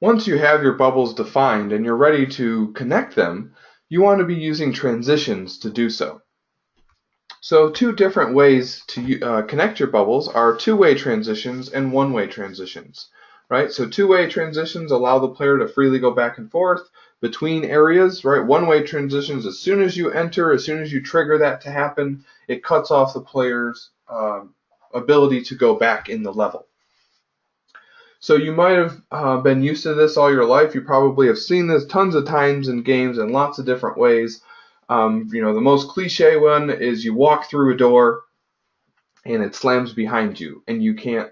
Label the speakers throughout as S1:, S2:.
S1: Once you have your bubbles defined and you're ready to connect them, you want to be using transitions to do so. So two different ways to connect your bubbles are two-way transitions and one-way transitions, right? So two-way transitions allow the player to freely go back and forth between areas, right? One-way transitions, as soon as you enter, as soon as you trigger that to happen, it cuts off the player's ability to go back in the level. So you might have been used to this all your life. You probably have seen this tons of times in games in lots of different ways. The most cliche one is you walk through a door and it slams behind you, and you can't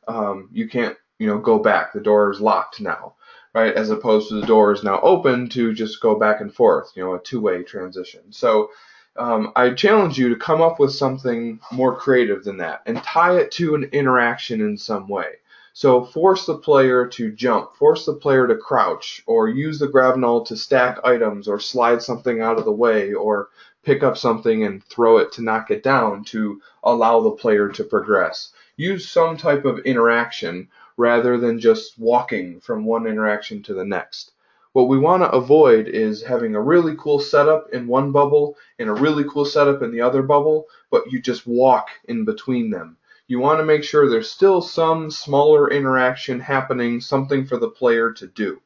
S1: go back. The door is locked now, right? As opposed to the door is now open to just go back and forth. A two-way transition. So I challenge you to come up with something more creative than that and tie it to an interaction in some way. So force the player to jump, force the player to crouch, or use the grab null to stack items, or slide something out of the way, or pick up something and throw it to knock it down to allow the player to progress. Use some type of interaction rather than just walking from one interaction to the next. What we want to avoid is having a really cool setup in one bubble and a really cool setup in the other bubble, but you just walk in between them. You want to make sure there's still some smaller interaction happening, something for the player to do.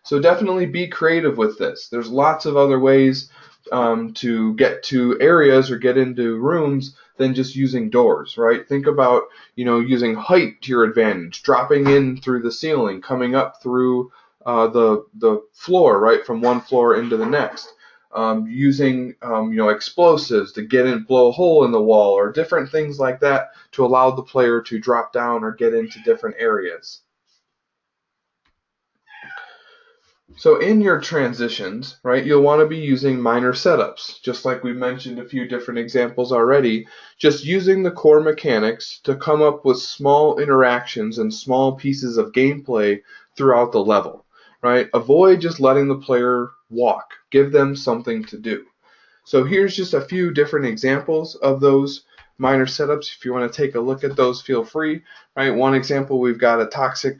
S1: So definitely be creative with this. There's lots of other ways to get to areas or get into rooms than just using doors, right? Think about, using height to your advantage, dropping in through the ceiling, coming up through the floor, right, from one floor into the next. Using explosives to get in, blow a hole in the wall, or different things like that to allow the player to drop down or get into different areas. So in your transitions, right, you'll want to be using minor setups, just like we mentioned a few different examples already, just using the core mechanics to come up with small interactions and small pieces of gameplay throughout the level, right? Avoid just letting the player walk. Give them something to do. So here's just a few different examples of those minor setups. If you want to take a look at those, feel free. Right, one example, we've got a toxic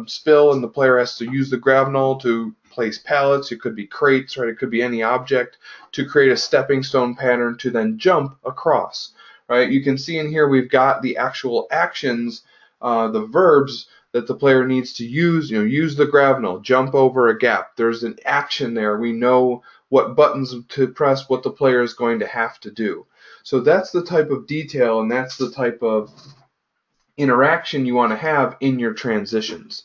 S1: spill, and the player has to use the grab null to place pallets. It could be crates, right? It could be any object to create a stepping stone pattern to then jump across. Right, you can see in here we've got the actual actions, the verbs that the player needs to use. Use the grab null, jump over a gap. There's an action there. We know what buttons to press, what the player is going to have to do. So that's the type of detail and that's the type of interaction you want to have in your transitions.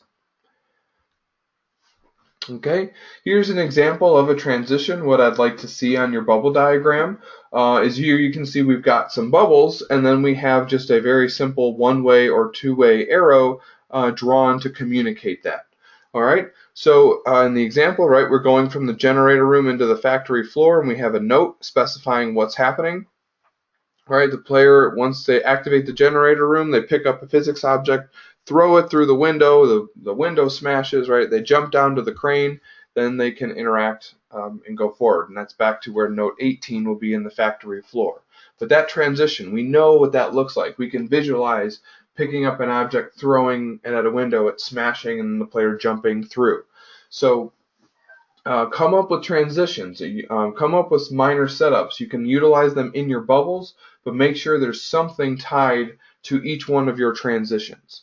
S1: Okay, here's an example of a transition. What I'd like to see on your bubble diagram is here you can see we've got some bubbles, and then we have just a very simple one-way or two-way arrow drawn to communicate that. All right, so in the example, right, we're going from the generator room into the factory floor, and we have a note specifying what's happening. All right, the player, once they activate the generator room, they pick up a physics object, throw it through the window, the window smashes, right? They jump down to the crane, then they can interact and go forward. And that's back to where note 18 will be in the factory floor. But that transition, we know what that looks like. We can visualize picking up an object, throwing it at a window, it smashing, and the player jumping through. So come up with transitions, come up with minor setups. You can utilize them in your bubbles, but make sure there's something tied to each one of your transitions.